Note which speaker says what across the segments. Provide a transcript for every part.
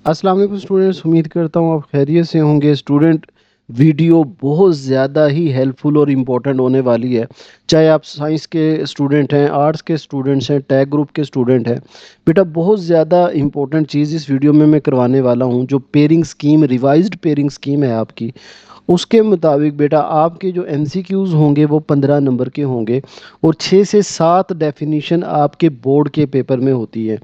Speaker 1: अस्सलाम वालेकुम स्टूडेंट्स, उम्मीद करता हूँ आप खैरियत से होंगे। स्टूडेंट, वीडियो बहुत ज़्यादा ही हेल्पफुल और इम्पोर्टेंट होने वाली है। चाहे आप साइंस के स्टूडेंट हैं, आर्ट्स के स्टूडेंट्स हैं, टैग ग्रुप के स्टूडेंट हैं, बेटा बहुत ज़्यादा इम्पोर्टेंट चीज़ इस वीडियो में मैं करवाने वाला हूँ। जो pairing scheme, revised pairing scheme है आपकी, उसके मुताबिक बेटा आपके जो एमसीक्यूज़ होंगे वो 15 नंबर के होंगे और 6 से 7 डेफिनेशन आपके बोर्ड के पेपर में होती है।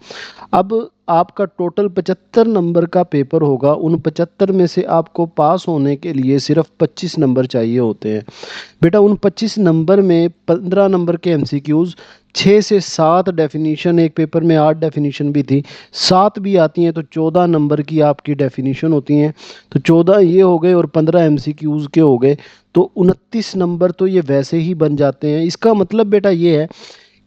Speaker 1: अब आपका टोटल 75 नंबर का पेपर होगा। उन 75 में से आपको पास होने के लिए सिर्फ 25 नंबर चाहिए होते हैं। बेटा उन 25 नंबर में 15 नंबर के एमसीक्यूज़, 6 से 7 डेफिनेशन, एक पेपर में 8 डेफिनेशन भी थी, 7 भी आती हैं तो 14 नंबर की आपकी डेफिनेशन होती हैं। तो 14 ये हो गए और 15 एमसीक्यूज़ के हो गए, तो 29 नंबर तो ये वैसे ही बन जाते हैं। इसका मतलब बेटा ये है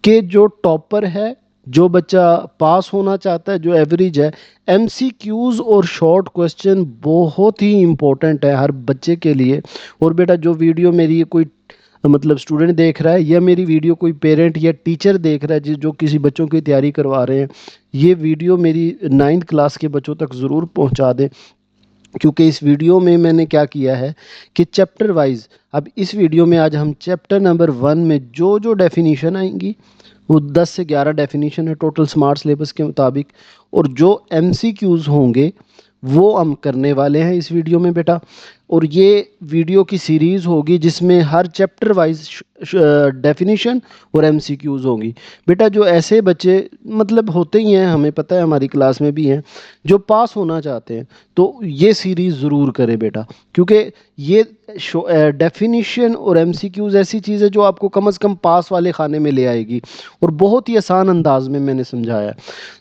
Speaker 1: कि जो टॉपर है, जो बच्चा पास होना चाहता है, जो एवरेज है, एमसीक्यूज और शॉर्ट क्वेश्चन बहुत ही इम्पोर्टेंट है हर बच्चे के लिए। और बेटा जो वीडियो मेरी ये कोई मतलब स्टूडेंट देख रहा है या मेरी वीडियो कोई पेरेंट या टीचर देख रहा है जो किसी बच्चों की तैयारी करवा रहे हैं, ये वीडियो मेरी 9th क्लास के बच्चों तक ज़रूर पहुंचा दें। क्योंकि इस वीडियो में मैंने क्या किया है कि चैप्टर वाइज, अब इस वीडियो में आज हम चैप्टर नंबर 1 में जो जो डेफिनेशन आएंगी, वो 10 से 11 डेफिनेशन है टोटल स्मार्ट सिलेबस के मुताबिक, और जो एमसीक्यूज होंगे वो हम करने वाले हैं इस वीडियो में बेटा। और ये वीडियो की सीरीज़ होगी जिसमें हर चैप्टर वाइज डेफिनेशन और एमसीक्यूज होंगी। बेटा जो ऐसे बच्चे मतलब होते ही हैं, हमें पता है, हमारी क्लास में भी हैं, जो पास होना चाहते हैं, तो ये सीरीज़ ज़रूर करें बेटा। क्योंकि ये डेफिनेशन और एमसीक्यूज ऐसी चीज़ है जो आपको कम से कम पास वाले खाने में ले आएगी, और बहुत ही आसान अंदाज में मैंने समझाया।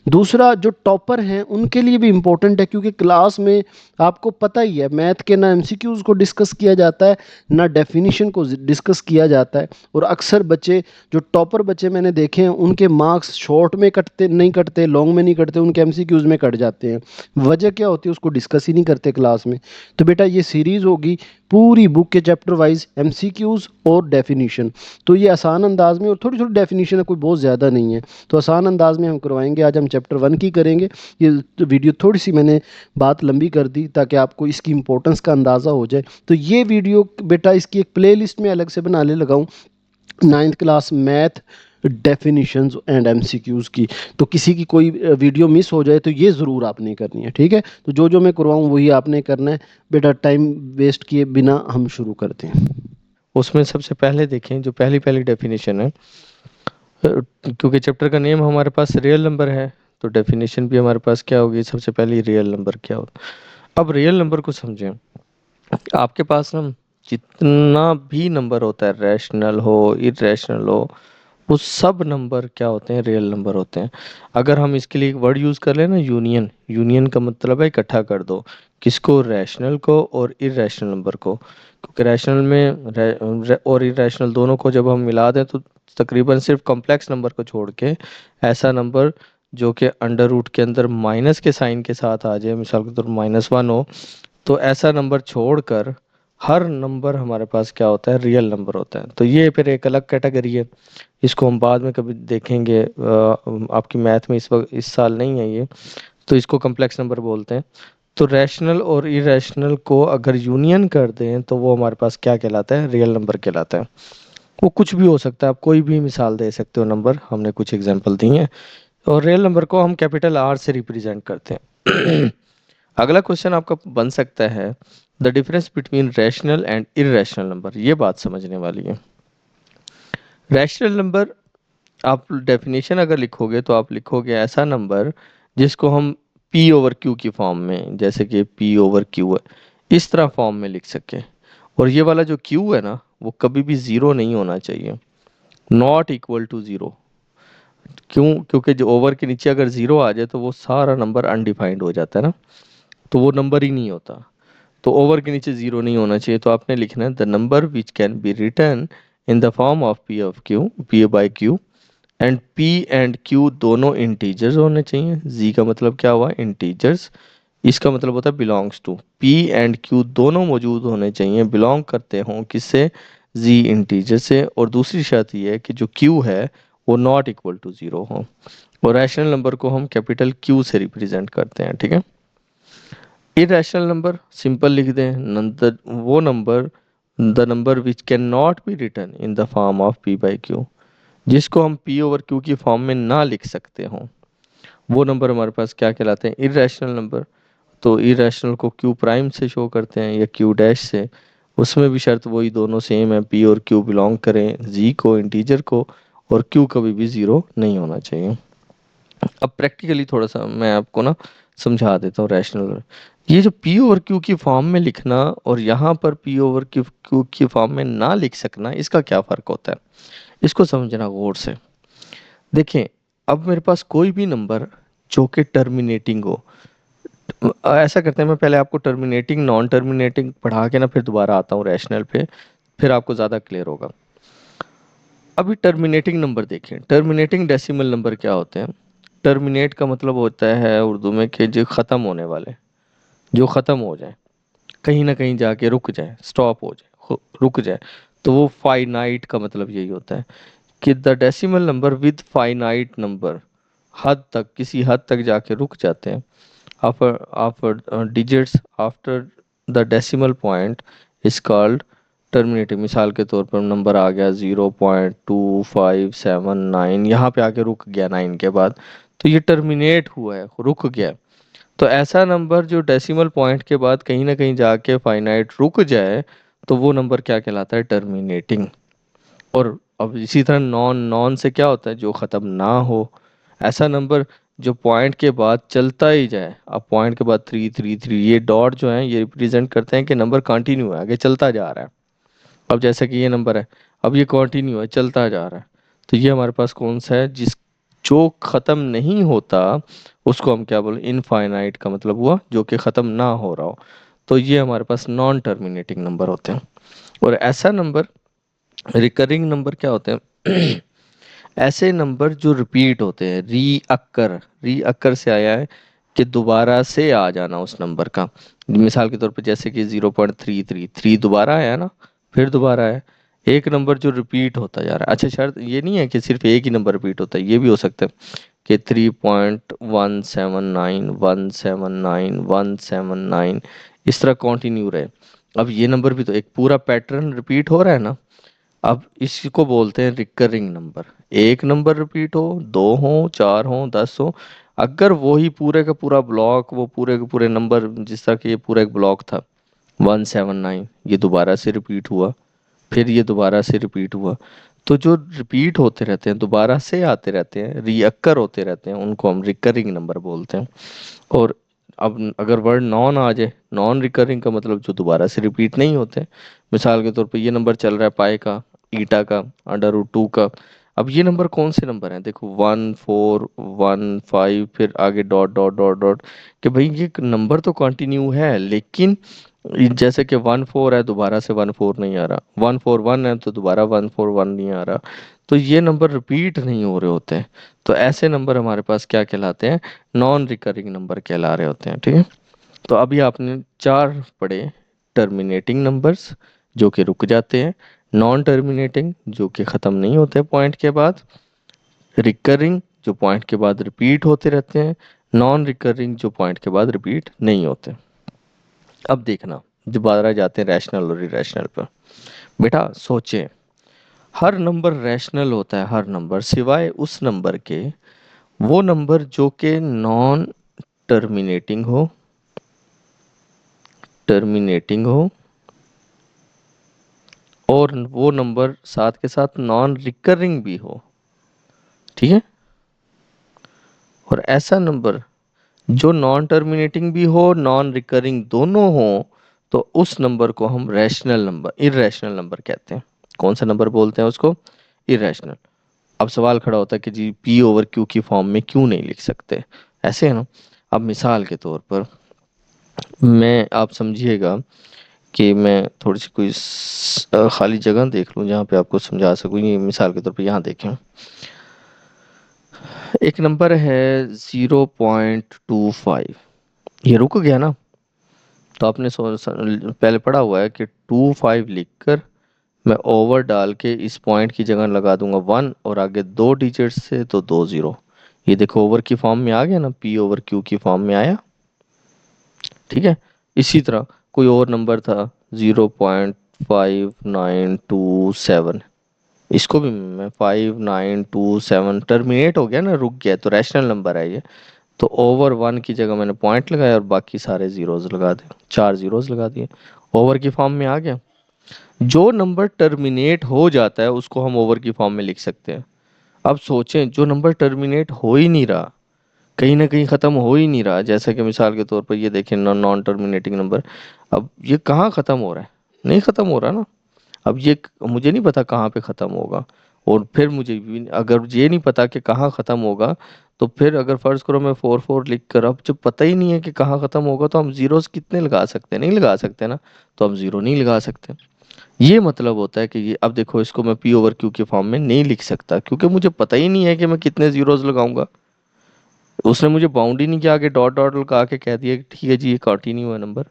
Speaker 1: दूसरा, जो टॉपर हैं उनके लिए भी इम्पोर्टेंट है, क्योंकि क्लास में आपको पता ही है मैथ के ना एमसीक्यूज को डिस्कस किया जाता है, ना डेफिनेशन को डिस्कस किया जाता है। और अक्सर बच्चे, जो टॉपर बच्चे मैंने देखे हैं, उनके मार्क्स शॉर्ट में कटते नहीं कटते, लॉन्ग में नहीं कटते, उनके एमसीक्यूज में कट जाते हैं। वजह क्या होती है उसको डिस्कस ही नहीं करते क्लास में। तो बेटा ये सीरीज होगी पूरी बुक के चैप्टर वाइज, एमसीक्यूज और डेफिनेशन। तो ये आसान अंदाज में, और थोड़ी थोड़ी डेफिनेशन है, कोई बहुत ज़्यादा नहीं है, तो आसान अंदाज में हम करवाएंगे। आज हम चैप्टर 1 की करेंगे। ये तो वीडियो थोड़ी सी मैंने बात लंबी कर दी ताकि आपको इसकी इंपॉर्टेंस का अंदाज़ा हो जाए। तो ये वीडियो बेटा इसकी एक प्ले लिस्ट में अलग से बनाने लगाऊं, 9th class math definitions and MCQs की। तो किसी की कोई वीडियो मिस हो जाए तो ये ज़रूर आपने करनी है, ठीक है। तो जो जो मैं करवाऊँ वही आपने करना है बेटा। टाइम वेस्ट किए बिना हम शुरू करते हैं।
Speaker 2: उसमें सबसे पहले देखें जो पहली पहली डेफिनेशन है। क्योंकि चैप्टर का नेम हमारे पास रियल नंबर है, तो डेफिनेशन भी हमारे पास क्या होगी, सबसे पहले रियल नंबर क्या होता है। अब रियल नंबर को समझें। आपके पास ना जितना भी नंबर होता है, रैशनल हो इरेशनल हो, वो सब नंबर क्या होते हैं, रियल नंबर होते हैं। अगर हम इसके लिए एक वर्ड यूज कर लें ना, यूनियन, यूनियन का मतलब है इकट्ठा कर दो। किसको, रैशनल को और इरेशनल नंबर को। क्योंकि रैशनल में और इरेशनल दोनों को जब हम मिला दें तो तकरीबन सिर्फ कॉम्प्लेक्स नंबर को छोड़ के ऐसा नंबर जो कि अंडर रूट के अंदर माइनस के साइन के साथ आ जाए, मिसाल के तौर पर -1 हो, तो ऐसा नंबर छोड़कर हर नंबर हमारे पास क्या होता है, रियल नंबर होता है। तो ये फिर एक अलग कैटेगरी है, इसको हम बाद में कभी देखेंगे। आपकी मैथ में इस वक्त इस साल नहीं है ये, तो इसको कम्प्लेक्स नंबर बोलते हैं। तो रैशनल और इरेशनल को अगर यूनियन कर दें तो वो हमारे पास क्या कहलाता है, रियल नंबर कहलाता है। वो कुछ भी हो सकता है, आप कोई भी मिसाल दे सकते हो नंबर, हमने कुछ एग्जांपल दी हैं। और रियल नंबर को हम कैपिटल आर से रिप्रेजेंट करते हैं। अगला क्वेश्चन आपका बन सकता है, the difference between rational and irrational number. ये बात समझने वाली है। रैशनल नंबर, आप डेफिनेशन अगर लिखोगे तो आप लिखोगे ऐसा नंबर जिसको हम पी ओवर क्यू की फॉर्म में, जैसे कि पी ओवर क्यू है, इस तरह फॉर्म में लिख सके। और ये वाला जो क्यू है ना, वो कभी भी ज़ीरो नहीं होना चाहिए, नॉट इक्वल टू ज़ीरो। क्यों? क्योंकि जो ओवर के नीचे अगर ज़ीरो आ जाए तो वो सारा नंबर अनडिफाइंड हो जाता है ना, तो वो नंबर ही नहीं होता। तो ओवर के नीचे ज़ीरो नहीं होना चाहिए, तो आपने लिखना है the number which can be return in the form of P of Q, P by Q, and P and Q दोनों इंटीजर्स होने चाहिए। जी का मतलब क्या हुआ, इंटीजर्स। इसका मतलब होता है belongs to, P and Q दोनों मौजूद होने चाहिए, बिलोंग करते हों किससे, जी इंटीजर से। और दूसरी शर्त ये है कि जो क्यू है वो नॉट इक्वल टू ज़ीरो हो। और रैशनल नंबर को हम कैपिटल क्यू से रिप्रेजेंट करते हैं, ठीक है। इरेशनल नंबर सिंपल लिख दें, वो number, the number which can not be written in the form of P by Q, जिसको हम पी ओवर क्यू की फॉर्म में ना लिख सकते हों, वो नंबर हमारे पास क्या कहलाते हैं, इरेशनल नंबर। तो इरेशनल को क्यू प्राइम से शो करते हैं या क्यू डैश से, उसमें भी शर्त वही, दोनों सेम है, पी और क्यू बिलोंग करें जी को, इंटीजर को, और क्यू कभी भी ज़ीरो नहीं होना चाहिए। अब प्रैक्टिकली थोड़ा सा मैं आपको ना समझा देता हूँ रैशनल। ये जो पी ओवर क्यू की फॉर्म में लिखना और यहाँ पर पी ओवर क्यू की फॉर्म में ना लिख सकना, इसका क्या फ़र्क होता है, इसको समझना गौर से। देखें, अब मेरे पास कोई भी नंबर जो कि टर्मिनेटिंग हो, ऐसा करते हैं, मैं पहले आपको टर्मिनेटिंग नॉन टर्मिनेटिंग पढ़ा के ना फिर दोबारा आता हूँ रैशनल पे, फिर आपको ज़्यादा क्लियर होगा। अभी टर्मिनेटिंग नंबर देखें, टर्मिनेटिंग डेसिमल नंबर क्या होते हैं। टर्मिनेट का मतलब होता है उर्दू में कि जो ख़त्म होने वाले, जो ख़त्म हो जाए, कहीं ना कहीं जाके रुक जाए, स्टॉप हो जाए, रुक जाए। तो वो फाइनाइट का मतलब यही होता है कि the decimal number with finite number, हद तक, किसी हद तक जाके रुक जाते हैं। after digits after the decimal point is called terminating। मिसाल के तौर पर नंबर आ गया 0.2579, यहाँ पे आके रुक गया 9 के बाद, तो ये टर्मिनेट हुआ है, रुक गया। तो ऐसा नंबर जो डेसिमल पॉइंट के बाद कहीं ना कहीं जाके फाइनाइट रुक जाए, तो वो नंबर क्या कहलाता है, टर्मिनेटिंग। और अब इसी तरह नॉन, नॉन से क्या होता है, जो ख़त्म ना हो। ऐसा नंबर जो पॉइंट के बाद चलता ही जाए, अब पॉइंट के बाद 333, ये डॉट जो है ये रिप्रेजेंट करते हैं कि नंबर कंटिन्यू है, आगे चलता जा रहा है। अब जैसे कि ये नंबर है, अब ये कंटिन्यू है, चलता जा रहा है, तो ये हमारे पास कौन सा है, जिस जो ख़त्म नहीं होता उसको हम क्या बोले, इनफाइनाइट का मतलब हुआ जो कि ख़त्म ना हो रहा हो। तो ये हमारे पास नॉन टर्मिनेटिंग नंबर होते हैं। और ऐसा नंबर, रिकरिंग नंबर क्या होते हैं, ऐसे नंबर जो रिपीट होते हैं, री अक्कर, री अक्कर से आया है कि दोबारा से आ जाना उस नंबर का। मिसाल के तौर पे जैसे कि 0.333 दोबारा आया ना, फिर दोबारा आया। एक नंबर जो रिपीट होता जा रहा है, अच्छा शर्त ये नहीं है कि सिर्फ एक ही नंबर रिपीट होता है, ये भी हो सकता है कि 3.179 179 179 इस तरह कंटिन्यू रहे। अब ये नंबर भी तो एक पूरा पैटर्न रिपीट हो रहा है ना। अब इसको बोलते हैं रिकरिंग नंबर। एक नंबर रिपीट हो, दो हो, चार हो, 10 हो, अगर वही पूरे का पूरा ब्लॉक, वो पूरे के पूरे नंबर, जिस तरह कि ये पूरा एक ब्लॉक था 179, ये दोबारा से रिपीट हुआ, फिर ये दोबारा से रिपीट हुआ, तो जो रिपीट होते रहते हैं, दोबारा से आते रहते हैं, रिअक्कर होते रहते हैं, उनको हम रिकरिंग नंबर बोलते हैं। और अब अगर वर्ड नॉन आ जाए, नॉन रिकरिंग का मतलब जो दोबारा से रिपीट नहीं होते। मिसाल के तौर पे ये नंबर चल रहा है पाई का, ईटा का, अंडर रूट 2 का। अब ये नंबर कौन से नंबर हैं, देखो 1415, फिर आगे डॉट डॉट डॉट डॉट, कि भाई ये नंबर तो कंटिन्यू है, लेकिन जैसे कि 14 है, दोबारा से 14 नहीं आ रहा, 141 है तो दोबारा 141 नहीं आ रहा, तो ये नंबर रिपीट नहीं हो रहे होते हैं। तो ऐसे नंबर हमारे पास क्या कहलाते हैं, नॉन रिकरिंग नंबर कहला रहे होते हैं, ठीक है। तो अभी आपने चार पढ़े, टर्मिनेटिंग नंबर्स जो कि रुक जाते हैं, नॉन टर्मिनेटिंग जो कि ख़त्म नहीं होते पॉइंट के बाद, रिकरिंग जो पॉइंट के बाद रिपीट होते रहते हैं, नॉन रिकरिंग जो पॉइंट के बाद रिपीट नहीं होते। अब देखना, दोबारा जाते हैं रैशनल और इरेशनल पर। बेटा सोचें, हर नंबर रैशनल होता है, हर नंबर सिवाय उस नंबर के, वो नंबर जो कि नॉन टर्मिनेटिंग हो, टर्मिनेटिंग हो, और वो नंबर साथ के साथ नॉन रिकरिंग भी हो, ठीक है। और ऐसा नंबर जो नॉन टर्मिनेटिंग भी हो, नॉन रिकरिंग दोनों हो, तो उस नंबर को हम रैशनल नंबर, इरेशनल नंबर कहते हैं। कौन सा नंबर बोलते हैं उसको, इरेशनल। अब सवाल खड़ा होता है कि जी पी ओवर क्यू की फॉर्म में क्यों नहीं लिख सकते, ऐसे है ना। अब मिसाल के तौर पर मैं, आप समझिएगा कि मैं थोड़ी सी कोई खाली जगह देख लूँ जहाँ पे आपको समझा सकूँ। ये मिसाल के तौर पे यहाँ देखें, एक नंबर है 0.25, ये रुक गया ना। तो आपने पहले पढ़ा हुआ है कि 25 लिखकर मैं ओवर डाल के इस पॉइंट की जगह लगा दूंगा 1, और आगे दो डिजिट से तो 2 0। ये देखो ओवर की फॉर्म में आ गया ना, पी ओवर क्यू की फॉर्म में आया। ठीक है। इसी तरह कोई और नंबर था 0.5927, इसको भी मैं 5927 टर्मिनेट हो गया ना, रुक गया, तो रैशनल नंबर है ये। तो ओवर 1 की जगह मैंने पॉइंट लगाया और बाकी सारे जीरोज लगा दिए, 4 जीरोज लगा दिए, ओवर की फॉर्म में आ गया। जो नंबर टर्मिनेट हो जाता है उसको हम ओवर की फॉर्म में लिख सकते हैं। अब सोचें, जो नंबर टर्मिनेट हो ही नहीं रहा, कहीं ना कहीं ख़त्म हो ही नहीं रहा, जैसा कि मिसाल के तौर पर ये देखें नॉन टर्मिनेटिंग नंबर, अब ये कहाँ ख़त्म हो रहा है? नहीं ख़त्म हो रहा ना। अब ये मुझे नहीं पता कहाँ पे ख़त्म होगा, और फिर मुझे भी अगर ये नहीं पता कि कहाँ ख़त्म होगा, तो फिर अगर फ़र्ज़ करो मैं 4 4 लिख कर, अब जब पता ही नहीं है कि कहाँ ख़त्म होगा, तो हम ज़ीरोज़ कितने लगा सकते हैं? नहीं लगा सकते ना, तो हम ज़ीरो नहीं लगा सकते। ये मतलब होता है कि ये, अब देखो इसको मैं पी ओवर क्यू के फॉर्म में नहीं लिख सकता, क्योंकि मुझे पता ही नहीं है कि मैं कितने ज़ीरोज़ लगाऊंगा। उसने मुझे बाउंड ही नहीं किया, आगे डॉट डॉट लगा के कह दिया कि ठीक है जी ये कंटिन्यू हुआ नंबर।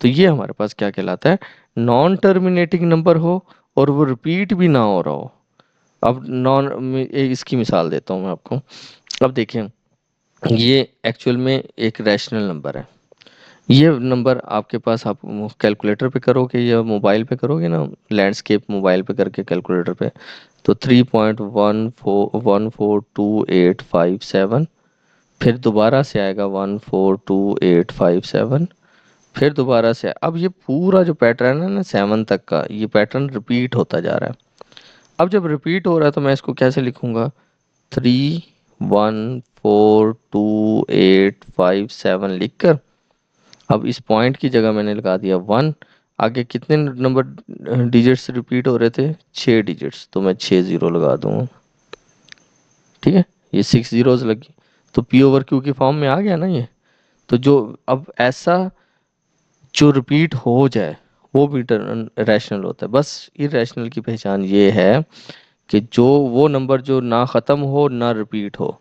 Speaker 2: तो ये हमारे पास क्या कहलाता है? नॉन टर्मिनेटिंग नंबर हो और वो रिपीट भी ना हो रहा हो। अब इसकी मिसाल देता हूँ मैं आपको। अब देखें, ये एक्चुअल में एक रैशनल नंबर है। ये नंबर आपके पास, आप कैलकुलेटर पे करोगे या मोबाइल पे करोगे ना, लैंडस्केप मोबाइल पे करके कैलकुलेटर पे, तो 3.1414285 फिर दोबारा से आएगा 14285, फिर दोबारा से। अब ये पूरा जो पैटर्न है ना 7 तक का, ये पैटर्न रिपीट होता जा रहा है। अब जब रिपीट हो रहा है तो मैं इसको कैसे लिखूंगा? 3142857 लिख कर, अब इस पॉइंट की जगह मैंने लगा दिया 1। आगे कितने नंबर डिजिट्स रिपीट हो रहे थे? 6 डिजिट्स, तो मैं 6 जीरो लगा दूंगा। ठीक है, ये 6 जीरोज लगी, तो पी ओवर क्यू की फॉर्म में आ गया ना ये। तो जो, अब ऐसा जो रिपीट हो जाए वो भी रैशनल होता है। बस इरेशनल की पहचान ये है कि जो वो नंबर जो ना ख़त्म हो ना रिपीट हो,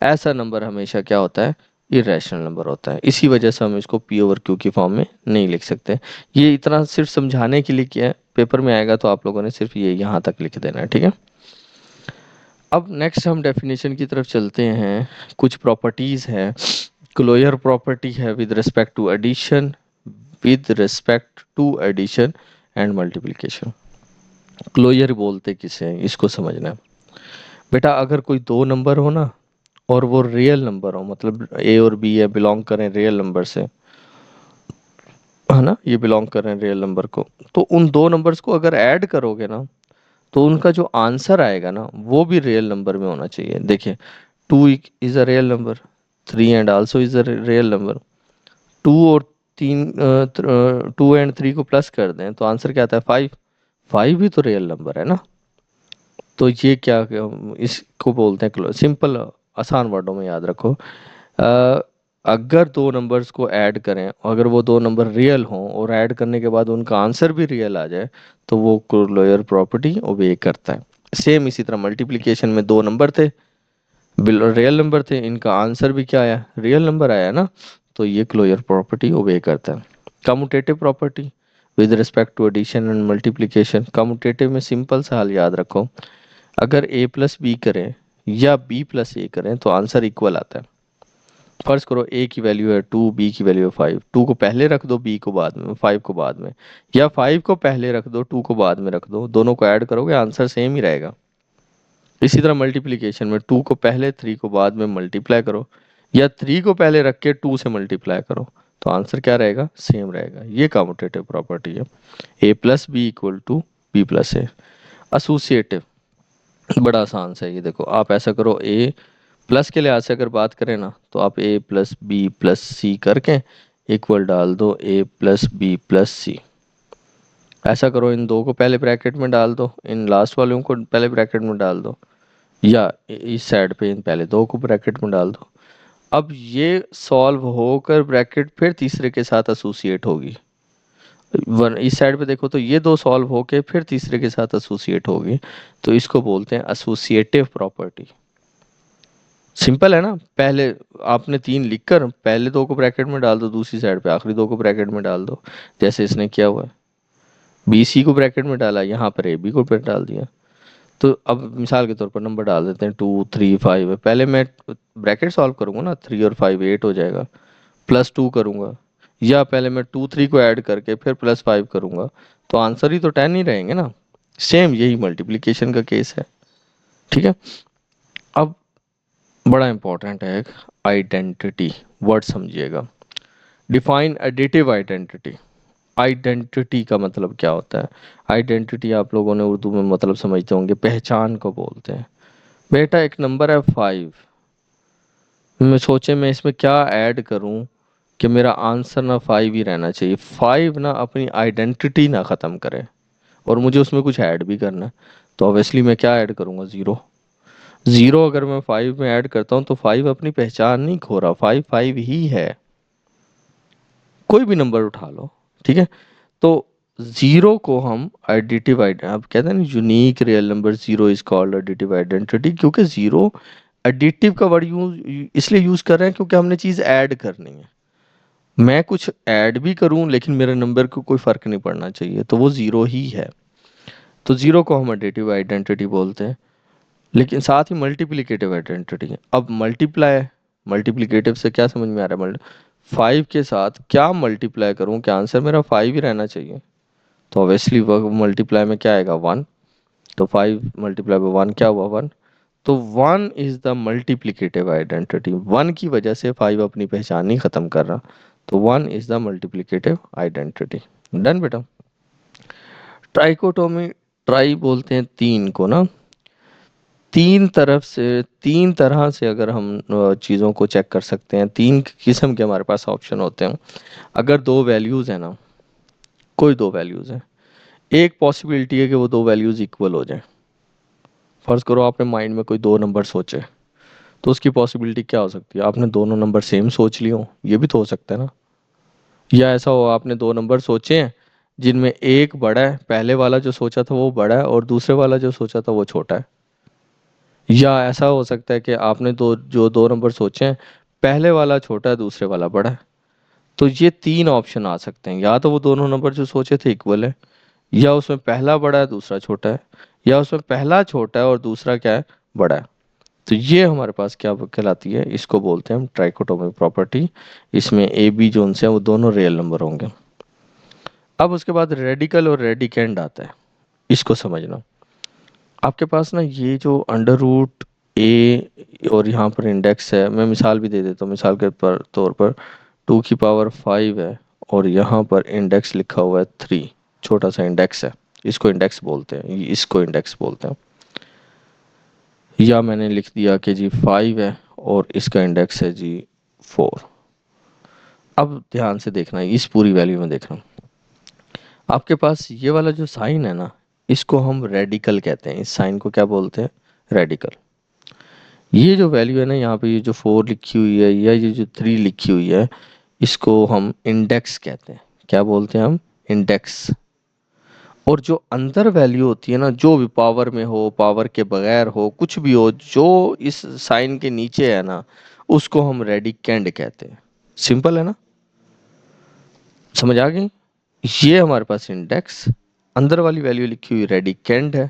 Speaker 2: ऐसा नंबर हमेशा क्या होता है? इरेशनल नंबर होता है। इसी वजह से हम इसको पी ओवर क्यू की फॉर्म में नहीं लिख सकते। ये इतना सिर्फ समझाने के लिए किया है, पेपर में आएगा तो आप लोगों ने सिर्फ ये यहाँ तक लिख देना है, ठीक है। अब नेक्स्ट हम डेफिनेशन की तरफ चलते हैं। कुछ प्रॉपर्टीज़ हैं। क्लोजर प्रॉपर्टी है with respect to addition, with respect to addition and multiplication. Closure बोलते किसे हैं, इसको समझना है। बेटा, अगर कोई दो नंबर हो ना, और वो रियल नंबर हो, मतलब ए और बी है, बिलोंग करें रियल नंबर से, है ना, ये बिलोंग कर रहे हैं रियल नंबर को, तो उन दो नंबर्स को अगर ऐड करोगे ना, तो उनका जो आंसर आएगा ना वो भी रियल नंबर में होना चाहिए। देखिए, 2 is a real number, 3 and also is a real number. 2 और 3, 2 एंड 3 को प्लस कर दें तो आंसर क्या आता है? 5। 5 भी तो रियल नंबर है ना। तो ये इसको बोलते हैं सिंपल, आसान वर्डों में याद रखो। अ, अगर दो नंबर्स को ऐड करें, अगर वो दो नंबर रियल हों और ऐड करने के बाद उनका आंसर भी रियल आ जाए, तो वो क्लोजर प्रॉपर्टी ओबे करता है। सेम इसी तरह मल्टीप्लिकेशन में दो नंबर थे, रियल नंबर थे, इनका आंसर भी क्या आया? रियल नंबर आया ना, तो ये क्लोजर प्रॉपर्टी ओबे करता है। Commutative property with respect to addition and multiplication. Commutative में सिंपल सा हाल याद रखो, अगर ए प्लस बी करें या बी प्लस ए करें तो आंसर इक्वल आता है। फर्ज करो ए की वैल्यू है 2, बी की वैल्यू है 5, 2 को पहले रख दो, बी को बाद में, 5 को बाद में, या 5 को पहले रख दो, 2 को बाद में रख दो, दोनों को ऐड करोगे आंसर सेम ही रहेगा। इसी तरह मल्टीप्लिकेशन में 2 को पहले, 3 को बाद में मल्टीप्लाई करो, या 3 को पहले रख के 2 से मल्टीप्लाई करो, तो आंसर क्या रहेगा? सेम रहेगा। ये कम्यूटेटिव प्रॉपर्टी है। A plus B equal to B plus A. Associative बड़ा आसान सा है, ये देखो, आप ऐसा करो, ए प्लस के लिहाज से अगर बात करें ना, तो आप ए प्लस बी प्लस सी करके इक्वल डाल दो ए प्लस बी प्लस सी। ऐसा करो, इन दो को पहले ब्रैकेट में डाल दो, इन लास्ट वालों को पहले ब्रैकेट में डाल दो, या इस साइड पे इन पहले दो को ब्रैकेट में डाल दो। अब ये सॉल्व होकर ब्रैकेट फिर तीसरे के साथ एसोसिएट होगी। वन इस साइड पे देखो तो ये दो सॉल्व होके फिर तीसरे के साथ एसोसिएट होगी, तो इसको बोलते हैं एसोसिएटिव प्रॉपर्टी। सिंपल है ना। पहले आपने 3 लिखकर पहले दो को ब्रैकेट में डाल दो, दूसरी साइड पे आखिरी दो को ब्रैकेट में डाल दो, जैसे इसने किया हुआ है। बी सी को ब्रैकेट में डाला, यहाँ पर ए बी को फिर डाल दिया। तो अब मिसाल के तौर पर नंबर डाल देते हैं, 2 3 5 है, पहले मैं ब्रैकेट सॉल्व करूंगा ना, 3 और 5 8 हो जाएगा, +2 करूंगा, या पहले मैं 2 3 को ऐड करके फिर +5 करूंगा, तो आंसर ही तो 10 ही रहेंगे ना। सेम यही मल्टीप्लिकेशन का केस है। ठीक है। अब बड़ा इंपॉर्टेंट है एक आइडेंटिटी, वर्ड समझिएगा। Define additive identity. आइडेंटिटी का मतलब क्या होता है? आइडेंटिटी आप लोगों ने उर्दू में मतलब समझते होंगे, पहचान को बोलते हैं। बेटा एक नंबर है 5, मैं सोचे मैं इसमें क्या ऐड करूं कि मेरा आंसर ना 5 ही रहना चाहिए, 5 ना अपनी आइडेंटिटी ना ख़त्म करे, और मुझे उसमें कुछ ऐड भी करना है। तो ऑब्वियसली मैं क्या ऐड करूंगा? ज़ीरो। ज़ीरो अगर मैं 5 में ऐड करता हूँ तो 5 अपनी पहचान नहीं खो रहा, 5 5 ही है। कोई भी नंबर उठा लो, ठीक है। तो जीरो को हम एडिटिव अब कहते हैं ना, unique real number zero is called additive identity, क्योंकि जीरो एडिटिव का वर्ड यूज इसलिए यूज कर रहे हैं क्योंकि हमने चीज ऐड करनी है। मैं कुछ ऐड भी करूं लेकिन मेरे नंबर को कोई फर्क नहीं पड़ना चाहिए, तो वो जीरो ही है। तो जीरो को हम एडिटिव आइडेंटिटी बोलते हैं। लेकिन साथ ही मल्टीप्लिकेटिव आइडेंटिटी है। अब मल्टीप्लाई, मल्टीप्लिकेटिव से क्या समझ में आ रहा है? 5 के साथ क्या मल्टीप्लाई करूं कि आंसर मेरा 5 ही रहना चाहिए? तो ऑब्वियसली वर्ग मल्टीप्लाई में क्या आएगा? 1। तो 5 मल्टीप्लाई बाय 1 क्या हुआ? 1। तो 1 इज द मल्टीप्लिकेटिव आइडेंटिटी। 1 की वजह से 5 अपनी पहचान नहीं खत्म कर रहा, तो 1 is the multiplicative identity. Done बेटा। ट्राइकोटोमी, ट्राई बोलते हैं तीन को ना। तीन तरफ से, तीन तरह से अगर हम चीज़ों को चेक कर सकते हैं, तीन किस्म के हमारे पास ऑप्शन होते हैं। अगर दो वैल्यूज़ हैं ना, कोई दो वैल्यूज़ हैं, एक पॉसिबिलिटी है कि वो दो वैल्यूज़ इक्वल हो जाए। फर्ज करो आपने माइंड में कोई दो नंबर सोचे, तो उसकी पॉसिबिलिटी क्या हो सकती है? आपने दोनों नंबर सेम सोच लिए हो, ये भी तो हो सकता है ना। या ऐसा हो आपने दो नंबर सोचे हैं जिनमें एक बड़ा है, पहले वाला जो सोचा था वो बड़ा है और दूसरे वाला जो सोचा था वो छोटा है। या ऐसा हो सकता है कि आपने दो नंबर सोचे हैं, पहले वाला छोटा है दूसरे वाला बड़ा है। तो ये तीन ऑप्शन आ सकते हैं, या तो वो दोनों नंबर जो सोचे थे इक्वल है, या उसमें पहला बड़ा है दूसरा छोटा है, या उसमें पहला छोटा है और दूसरा क्या है? बड़ा है। तो ये हमारे पास क्या कहलाती है? इसको बोलते हैं हम ट्राइकोटोमी प्रॉपर्टी। इसमें ए बी जो उनसे हैं वो दोनों रियल नंबर होंगे। अब उसके बाद रेडिकल और रेडिकेंड आता है, इसको समझना। आपके पास ना ये जो अंडर रूट ए और यहाँ पर इंडेक्स है, मैं मिसाल भी दे देता हूँ। मिसाल के पर तौर पर 2 की पावर 5 है और यहाँ पर इंडेक्स लिखा हुआ है 3, छोटा सा इंडेक्स है, इसको इंडेक्स बोलते हैं, इसको इंडेक्स बोलते हैं। या मैंने लिख दिया कि जी 5 है और इसका इंडेक्स है जी 4। अब ध्यान से देखना, इस पूरी वैल्यू में देखना। आपके पास ये वाला जो साइन है ना, इसको हम रेडिकल कहते हैं। इस साइन को क्या बोलते हैं? रेडिकल। ये जो वैल्यू है ना, यहाँ पे ये जो 4 लिखी हुई है या ये जो 3 लिखी हुई है, इसको हम इंडेक्स कहते हैं। क्या बोलते हैं हम? इंडेक्स। और जो अंदर वैल्यू होती है ना, जो भी पावर में हो, पावर के बगैर हो, कुछ भी हो, जो इस साइन के नीचे है ना, उसको हम रेडिकेंड कहते हैं। सिंपल है ना, समझ आ गई? ये हमारे पास इंडेक्स, अंदर वाली वैल्यू लिखी हुई रेडिकेंड है,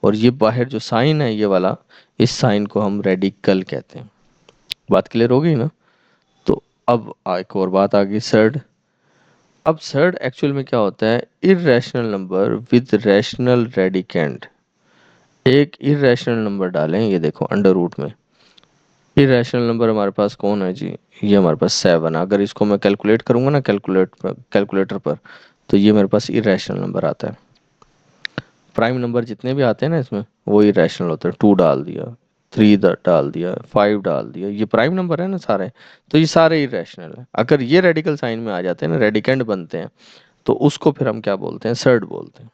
Speaker 2: और ये बाहर जो साइन है ये वाला, इस साइन को हम रेडिकल कहते हैं। बात क्लियर हो गई ना? तो अब एक और बात आ गई, सर्ड। अब सर्ड एक्चुअल में क्या होता है? Irrational number with rational radicand. एक इरेशनल नंबर डालें, ये देखो अंडर रूट में इरेशनल नंबर हमारे पास कौन है जी? ये हमारे पास 7। अगर इसको मैं कैलकुलेट करूंगा ना कैलकुलेटर पर, तो ये मेरे पास इरेशनल नंबर आता है। प्राइम नंबर जितने भी आते हैं ना इसमें, वो इरेशनल होते हैं। 2 डाल दिया, 3 डाल दिया, 5 डाल दिया, ये प्राइम नंबर है ना सारे, तो ये सारे इरेशनल है। अगर ये रेडिकल साइन में आ जाते हैं ना, रेडिकेंड बनते हैं, तो उसको फिर हम क्या बोलते हैं? सर्ड बोलते हैं।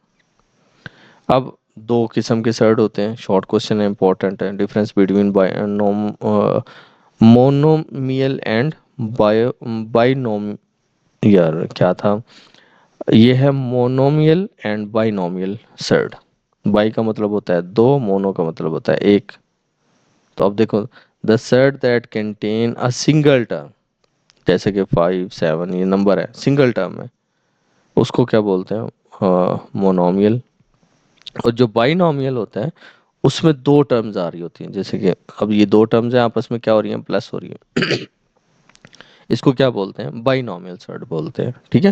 Speaker 2: अब दो किस्म के सर्ड होते हैं, शॉर्ट क्वेश्चन है, इंपॉर्टेंट है। डिफरेंस बिटवीन मोनोमियल एंड बाइनोम, यार क्या था ये? है monomial and binomial surd. By का मतलब होता है दो, मोनो का मतलब होता है एक। तो अब देखो, the surd that contain a single term, जैसे कि 5 7 ये नंबर है, सिंगल टर्म है, उसको क्या बोलते हैं? मोनोमियल। और जो बाइनोमियल होता है, उसमें दो टर्म्स आ रही होती हैं, जैसे कि अब ये दो टर्म्स हैं, आपस में क्या हो रही हैं? प्लस हो रही है। इसको क्या बोलते हैं, बाइनॉमियल सर्ट बोलते हैं, ठीक है।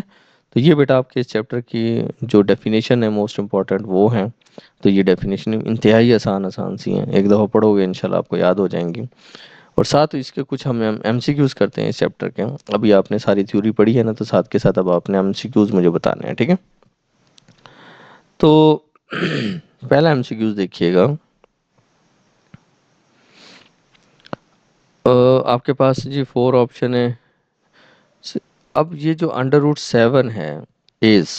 Speaker 2: तो ये बेटा आपके इस चैप्टर की जो डेफिनेशन है मोस्ट इम्पॉर्टेंट वो है। तो ये डेफिनेशन इंतहाई आसान आसान सी हैं, एक दफ़ा पढ़ोगे इंशाल्लाह आपको याद हो जाएंगी। और साथ ही इसके कुछ हम एमसीक्यूज करते हैं इस चैप्टर के। अभी आपने सारी थ्योरी पढ़ी है ना, तो साथ के साथ अब आपने एमसीक्यूज मुझे बताने हैं, ठीक है। तो पहला एमसीक्यूज देखिएगा। आपके पास जी 4 ऑप्शन है। स- अब ये जो अंडर रूट 7 है इज,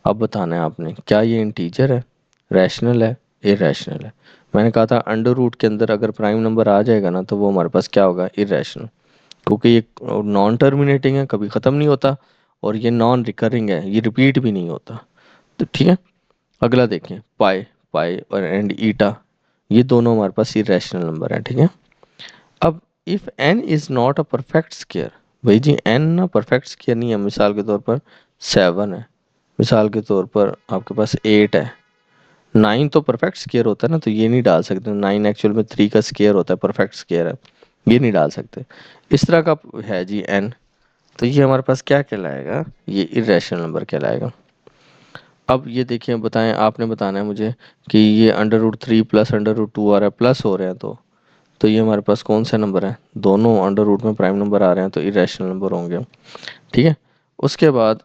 Speaker 2: अब बताना है आपने क्या ये इंटीजर है, रैशनल है, इरेशनल है। मैंने कहा था अंडर रूट के अंदर अगर प्राइम नंबर आ जाएगा ना तो वो हमारे पास क्या होगा, इरेशनल। क्योंकि ये नॉन टर्मिनेटिंग है, कभी ख़त्म नहीं होता, और ये नॉन रिकरिंग है, ये रिपीट भी नहीं होता। तो ठीक है। अगला देखें, पाई, पाई और एंड ईटा, ये दोनों हमारे पास इरेशनल नंबर है, ठीक है। अब if n is not a perfect square, भाई जी n ना परफेक्ट स्क्वायर नहीं है। मिसाल के तौर पर 7 है, मिसाल के तौर पर आपके पास 8 है। 9 तो परफेक्ट स्क्वायर होता है ना, तो ये नहीं डाल सकते। 9 एक्चुअल में 3 का स्क्वायर होता है, परफेक्ट स्क्वायर है, ये नहीं डाल सकते। इस तरह का है जी n, तो ये हमारे पास क्या कहलाएगा, ये इरेशनल नंबर कहलाएगा। अब ये देखिए, बताएं, आपने बताना है मुझे कि ये under root 3 plus under root 2 आ रहा है, प्लस हो रहे हैं, तो ये हमारे पास कौन सा नंबर है, दोनों अंडर रूट में प्राइम नंबर आ रहे हैं, तो इरेशनल नंबर होंगे, ठीक है। उसके बाद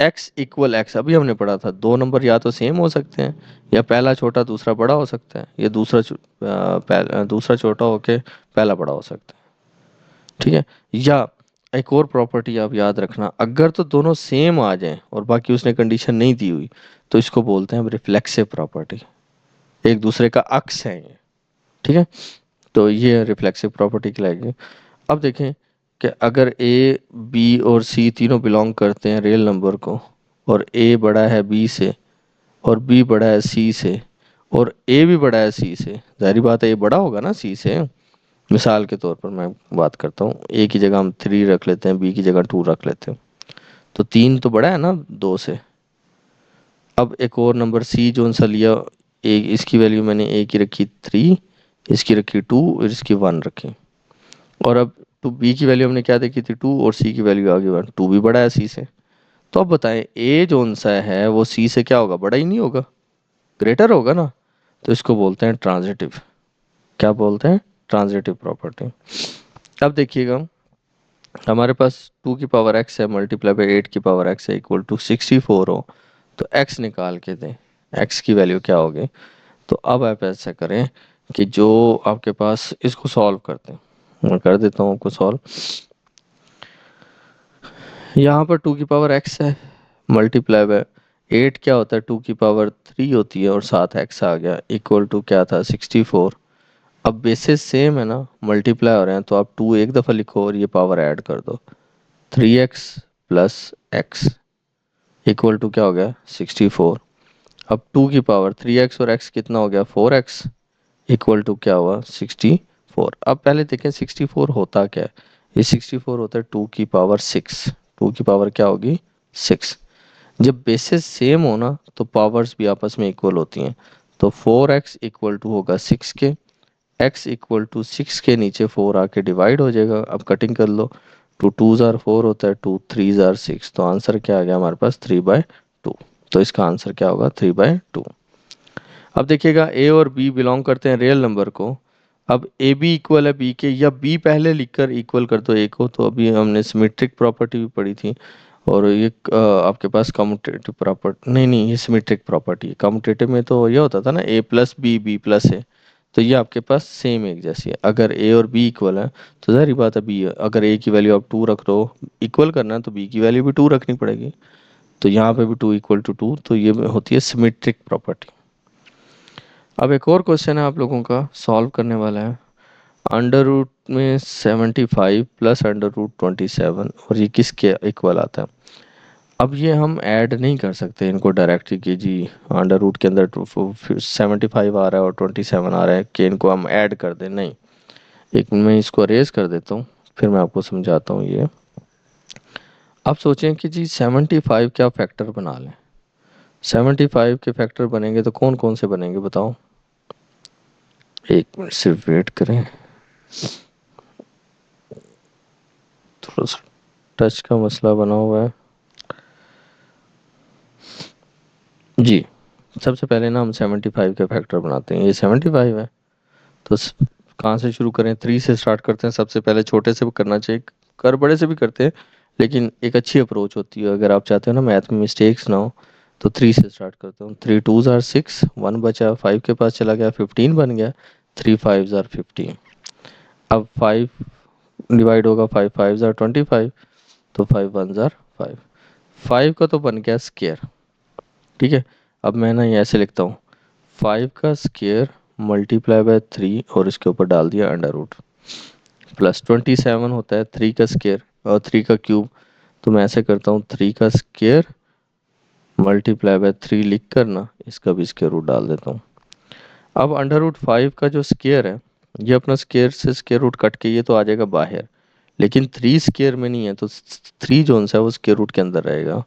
Speaker 2: x इक्वल एक्स, अभी हमने पढ़ा था दो नंबर या तो सेम हो सकते हैं, या पहला छोटा दूसरा बड़ा हो सकता है, या दूसरा छोटा होके पहला बड़ा हो सकता है, ठीक है। या एक और प्रॉपर्टी आप याद रखना, अगर तो दोनों सेम आ जाएं और बाकी उसने कंडीशन नहीं दी हुई, तो इसको बोलते हैं रिफ्लेक्सिव प्रॉपर्टी, एक दूसरे का अक्स है ये, ठीक है। तो ये रिफ्लेक्सिव प्रॉपर्टी कहलाएगी। अब देखें कि अगर ए, बी और सी तीनों बिलोंग करते हैं रियल नंबर को, और ए बड़ा है बी से, और बी बड़ा है सी से, और ए भी बड़ा है सी से, जाहिर बात है ए बड़ा होगा ना सी से। मिसाल के तौर पर मैं बात करता हूँ, ए की जगह हम 3 रख लेते हैं, बी की जगह 2 रख लेते हैं, तो 3 तो बड़ा है ना 2 से। अब एक और नंबर सी जो सा लिया, ए, इसकी वैल्यू मैंने ए की रखी 3, इसकी रखी 2 और इसकी 1 रखी। और अब टू बी की वैल्यू हमने क्या देखी थी 2, और सी की वैल्यू आ गई 1, 2 भी बड़ा है सी से। तो अब बताएं ए जो सा है वो सी से क्या होगा, बड़ा ही नहीं होगा, ग्रेटर होगा ना। तो इसको बोलते हैं ट्रांजिटिव, क्या बोलते हैं, ट्रांजिटिव प्रॉपर्टी। अब देखिएगा, हमारे पास 2 की पावर x है मल्टीप्लाई बाई 8 की पावर x है इक्वल टू 64 हो, तो x निकाल के दें, x की वैल्यू क्या होगी। तो अब आप ऐसा करें कि जो आपके पास, इसको सॉल्व करते हैं, मैं कर देता हूँ आपको सॉल्व। यहाँ पर 2 की पावर x है मल्टीप्लाई बाय 8 क्या होता है, 2 की पावर 3 होती है, और साथ x आ गया इक्वल टू क्या था 64। अब बेसिस सेम है ना, मल्टीप्लाई हो रहे हैं, तो आप 2 एक दफ़ा लिखो और ये पावर ऐड कर दो, 3x plus x equal to क्या हो गया 64। अब 2 की पावर 3x और x कितना हो गया 4x इक्वल टू क्या हुआ 64। अब पहले देखें 64 होता क्या है, ये 64 होता है 2 की पावर 6, 2 की पावर क्या होगी 6। जब बेसिस सेम हो ना तो पावर्स भी आपस में इक्वल होती हैं, तो 4x इक्वल टू होगा 6 के, x इक्वल टू 6 के नीचे 4 आके डिवाइड हो जाएगा। अब कटिंग कर लो, 2 2 ज़ार 4 होता है, 2 3 ज़ार 6, तो आंसर क्या आ गया हमारे पास 3/2। तो इसका आंसर क्या होगा 3/2। अब देखिएगा ए और बी बिलोंग करते हैं रियल नंबर को। अब ए बी इक्वल है बी के, या बी पहले लिखकर इक्वल कर दो ए को, तो अभी हमने सिमेट्रिक प्रॉपर्टी भी पढ़ी थी। और ये आपके पास कम्यूटेटिव प्रॉपर्टी, नहीं नहीं, ये सिमेट्रिक प्रॉपर्टी है। कम्यूटेटिव में तो ये होता था ना ए प्लस बी, बी प्लस ए, तो ये आपके पास सेम एक जैसी है। अगर ए और बी इक्वल है तो जाहिर बात है बी, अगर ए की वैल्यू आप 2 रख रहे हो, इक्वल करना है तो बी की वैल्यू भी 2 रखनी पड़ेगी। तो यहाँ पे भी 2 = 2, तो ये होती है सिमेट्रिक प्रॉपर्टी। अब एक और क्वेश्चन है आप लोगों का सॉल्व करने वाला है। अंडर रूट में 75 प्लस अंडर रूट 27, और ये किसके इक्वल आता है। अब ये हम ऐड नहीं कर सकते इनको डायरेक्टली कि जी अंडर रूट के अंदर 75 आ रहा है और 27 आ रहा है कि इनको हम ऐड कर दें, नहीं। एक मैं इसको अरेज कर देता हूँ, फिर मैं आपको समझाता हूँ ये। आप सोचें कि जी 75 क्या फैक्टर बना लें, 75 के फैक्टर बनेंगे तो कौन कौन से बनेंगे बताओ, एक मिनट सिर्फ वेट करें। थोड़ा सा टच का मसला बना हुआ है जी। सबसे पहले ना हम 75 के फैक्टर बनाते हैं। ये 75 है, तो कहाँ से शुरू करें? 3 से स्टार्ट करते हैं। सबसे पहले छोटे से भी करना चाहिए, कर बड़े से भी करते हैं, लेकिन एक अच्छी अप्रोच होती है। अगर आप चाहते हो ना मैथ में मिस्टेक्स ना हो, तो 3 से स्टार्ट करता हूँ। 3 2s आर 6, 1 बचा, 5 के पास चला गया, 15 बन गया, 3 5s आर 15। अब 5 डिवाइड होगा, 5 5s आर 25, तो 5 1s आर 5। 5 का तो बन गया स्केयर, ठीक है। अब मैं ना ये ऐसे लिखता हूँ, 5 का स्केयर मल्टीप्लाई बाय 3 और इसके ऊपर डाल दिया अंडर रूट, प्लस 27 होता है 3 का स्केयर और 3 का क्यूब। तो मैं ऐसे करता हूँ, 3 का स्केयर मल्टीप्लाई बाय 3 लिख कर ना इसका भी स्केयर रूट डाल देता हूँ। अब अंडर रूट 5 का जो स्केयर है, ये अपना स्केयर से स्केयर रूट कट के ये तो आ जाएगा बाहर, लेकिन 3 स्केयर में नहीं है, तो 3 जो है वो स्केयर रूट के अंदर रहेगा।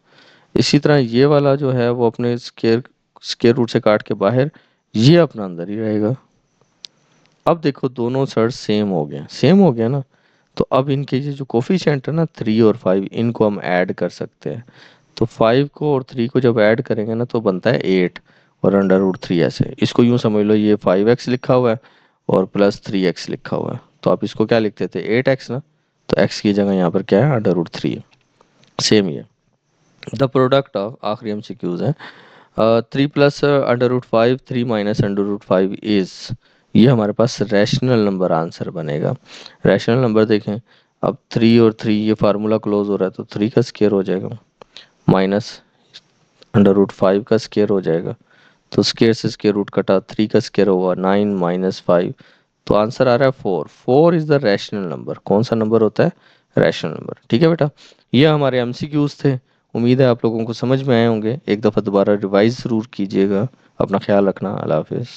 Speaker 2: इसी तरह ये वाला जो है वो अपने स्केयर स्केयर रूट से काट के बाहर, ये अपना अंदर ही रहेगा। अब देखो दोनों साइड सेम हो गए, सेम हो गया ना। तो अब इनके ये जो कोफिशिएंट है ना 3 और 5, इनको हम ऐड कर सकते हैं। तो 5 को और 3 को जब ऐड करेंगे ना तो बनता है 8 और अंडर रूट 3। ऐसे इसको यूँ समझ लो, ये 5x लिखा हुआ है और प्लस 3x लिखा हुआ है, तो आप इसको क्या लिखते थे? 8x ना। तो x की जगह यहाँ पर क्या है? अंडर रूट 3 है। सेम ही है। द प्रोडक्ट ऑफ, आखिरी MCQs है, 3 plus under root 5, 3 minus under root 5 is, ये हमारे पास रैशनल नंबर आंसर बनेगा। रैशनल नंबर देखें, अब 3 और 3 ये फार्मूला क्लोज हो रहा है, तो 3 का स्केयर हो जाएगा, माइनस अंडर रूट 5 का स्केयर हो जाएगा, तो स्केयर से स्केयर रूट कटा, 3 का स्केयर हुआ 9 माइनस 5, तो आंसर आ रहा है 4। 4 इज द रैशनल नंबर। कौन सा नंबर होता है? Rational number. ठीक है बेटा, ये हमारे MCQs थे। उम्मीद है आप लोगों को समझ में आए होंगे। एक दफ़ा दोबारा रिवाइज ज़रूर कीजिएगा। अपना ख्याल रखना। अल्लाह हाफिज़।